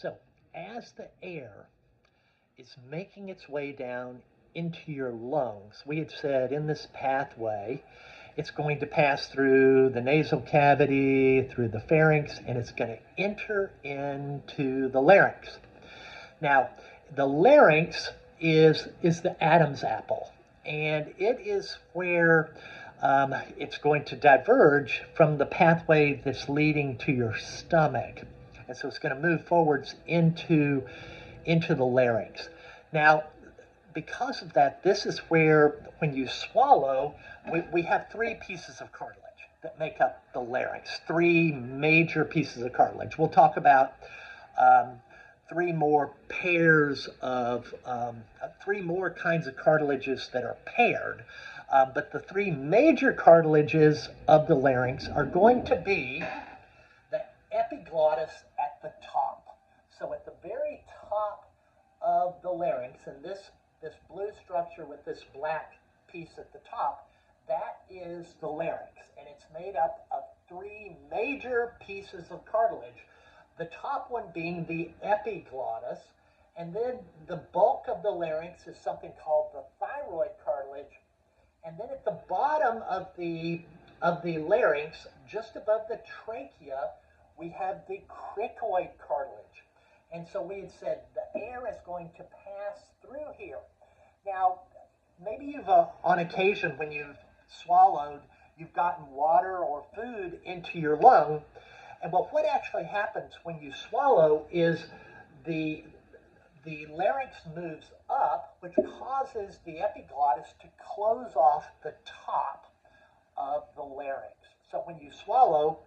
So as the air is making its way down into your lungs, we had said in this pathway, it's going to pass through the nasal cavity, through the pharynx, and it's going to enter into the larynx. Now, the larynx is the Adam's apple, and it is where it's going to diverge from the pathway that's leading to your stomach. And so it's going to move forwards into the larynx. Now, because of that, this is where, when you swallow, we have three pieces of cartilage that make up the larynx, three major pieces of cartilage. We'll talk about three more pairs of, three more kinds of cartilages that are paired. But the three major cartilages of the larynx are going to be the epiglottis at the top. So at the very top of the larynx, and this blue structure with this black piece at the top, that is the larynx. And it's made up of three major pieces of cartilage. The top one being the epiglottis, and then the bulk of the larynx is something called the thyroid cartilage. And then at the bottom of the larynx, just above the trachea, we have the cricoid cartilage. And so we had said the air is going to pass through here. Now, maybe you've, on occasion, when you've swallowed, you've gotten water or food into your lung. And well, what actually happens when you swallow is the larynx moves up, which causes the epiglottis to close off the top of the larynx. So when you swallow,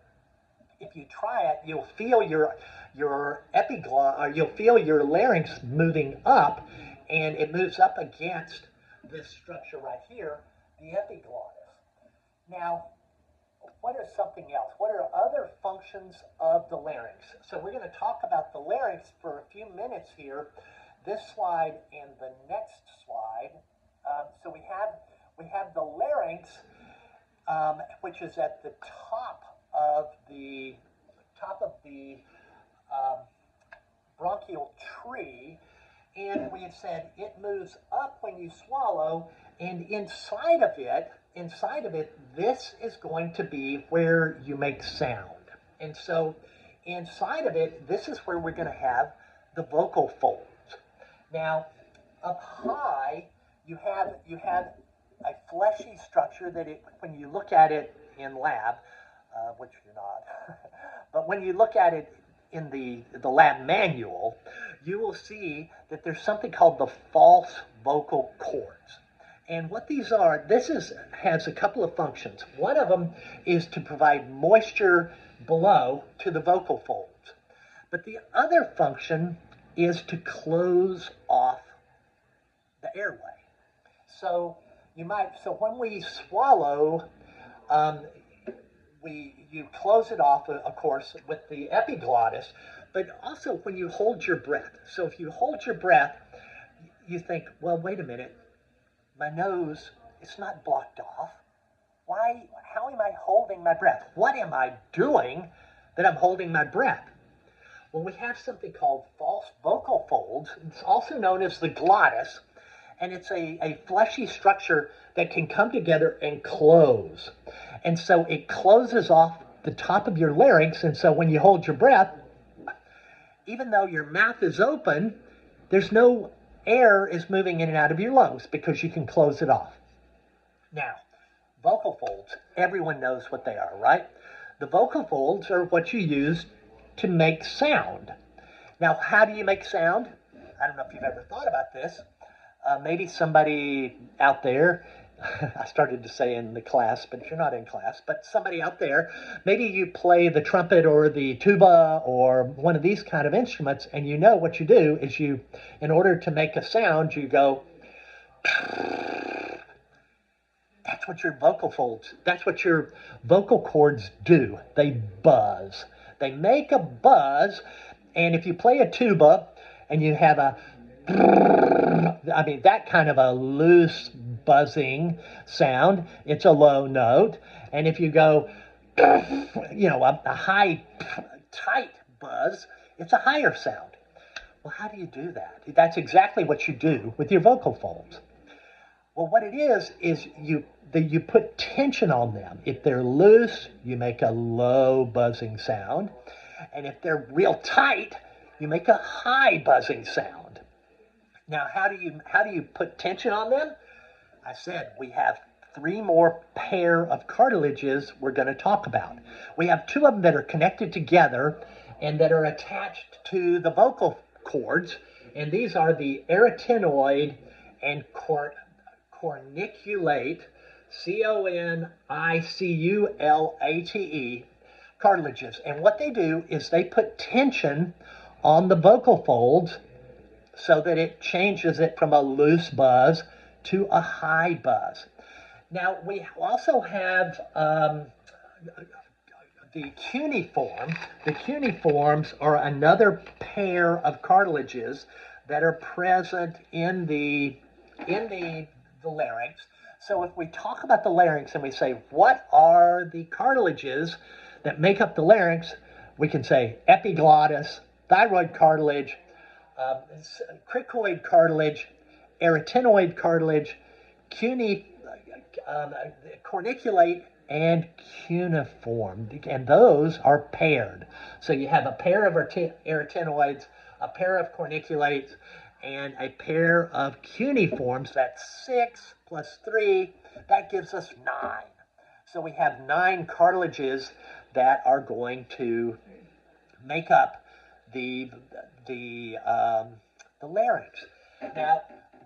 if you try it, you'll feel your epiglottis, or you'll feel your larynx moving up, and it moves up against this structure right here, the epiglottis. Now, what is something else? What are other functions of the larynx? So we're going to talk about the larynx for a few minutes here, this slide and the next slide. So we have the larynx, which is at the top of the bronchial tree, and we had said it moves up when you swallow, and inside of it, this is going to be where you make sound. And so inside of it, this is where we're going to have the vocal folds. Now, up high, you have a fleshy structure that when you look at it in lab, which you're not, but when you look at it in the lab manual, you will see that there's something called the false vocal cords. And what these are, has a couple of functions. One of them is to provide moisture below to the vocal folds. But the other function is to close off the airway. So when we swallow, you close it off, of course, with the epiglottis, but also when you hold your breath. So if you hold your breath, you think, well, wait a minute, my nose, it's not blocked off. How am I holding my breath? What am I doing that I'm holding my breath? Well, we have something called false vocal folds. It's also known as the glottis, and it's a fleshy structure that can come together and close. And so it closes off the top of your larynx, and so when you hold your breath, even though your mouth is open, there's no air is moving in and out of your lungs because you can close it off. Now, vocal folds, everyone knows what they are, right? The vocal folds are what you use to make sound. Now, how do you make sound? I don't know if you've ever thought about this. Maybe somebody out there, I started to say in the class, but you're not in class, but somebody out there, maybe you play the trumpet or the tuba or one of these kind of instruments, and you know what you do is in order to make a sound, you go, that's what your vocal cords do. They buzz. They make a buzz, and if you play a tuba and you have that kind of a loose buzzing sound, it's a low note. And if you go, a high, tight buzz, it's a higher sound. Well, how do you do that? That's exactly what you do with your vocal folds. Well, what it is you put tension on them. If they're loose, you make a low buzzing sound. And if they're real tight, you make a high buzzing sound. Now, how do you put tension on them? I said we have three more pair of cartilages we're going to talk about. We have two of them that are connected together and that are attached to the vocal cords, and these are the arytenoid and corniculate, Coniculate, cartilages. And what they do is they put tension on the vocal folds so that it changes it from a loose buzz to a high buzz. Now, we also have the cuneiform. The cuneiforms are another pair of cartilages that are present in the larynx. So if we talk about the larynx and we say, what are the cartilages that make up the larynx, we can say epiglottis, thyroid cartilage, cricoid cartilage, arytenoid cartilage, corniculate, and cuneiform. And those are paired. So you have a pair of arytenoids, a pair of corniculates, and a pair of cuneiforms. That's 6 plus 3. That gives us 9. So we have 9 cartilages that are going to make up the larynx. Now,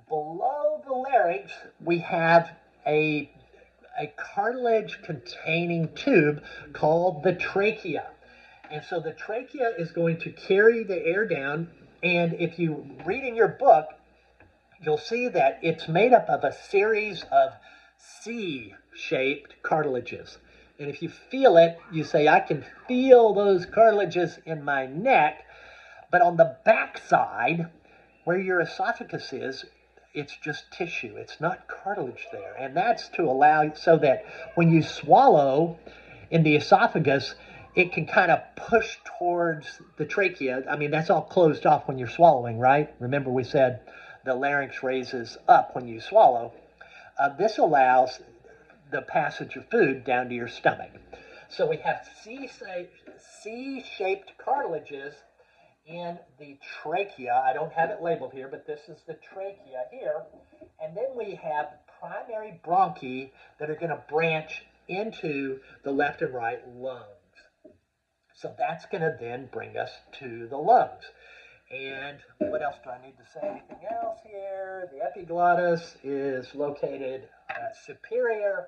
below the larynx, we have a cartilage-containing tube called the trachea. And so the trachea is going to carry the air down, and if you read in your book, you'll see that it's made up of a series of C-shaped cartilages. And if you feel it, you say, I can feel those cartilages in my neck. But on the back side, where your esophagus is, it's just tissue. It's not cartilage there. And that's to allow so that when you swallow in the esophagus, it can kind of push towards the trachea. I mean, that's all closed off when you're swallowing, right? Remember we said the larynx raises up when you swallow. This allows the passage of food down to your stomach. So we have C-shaped cartilages in the trachea. I don't have it labeled here, but this is the trachea here. And then we have primary bronchi that are going to branch into the left and right lungs. So that's going to then bring us to the lungs. And what else do I need to say? Anything else here? The epiglottis is located superior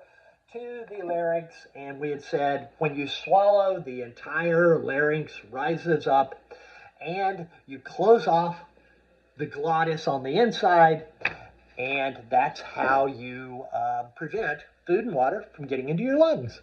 to the larynx, and we had said when you swallow, the entire larynx rises up, and you close off the glottis on the inside, and that's how you prevent food and water from getting into your lungs.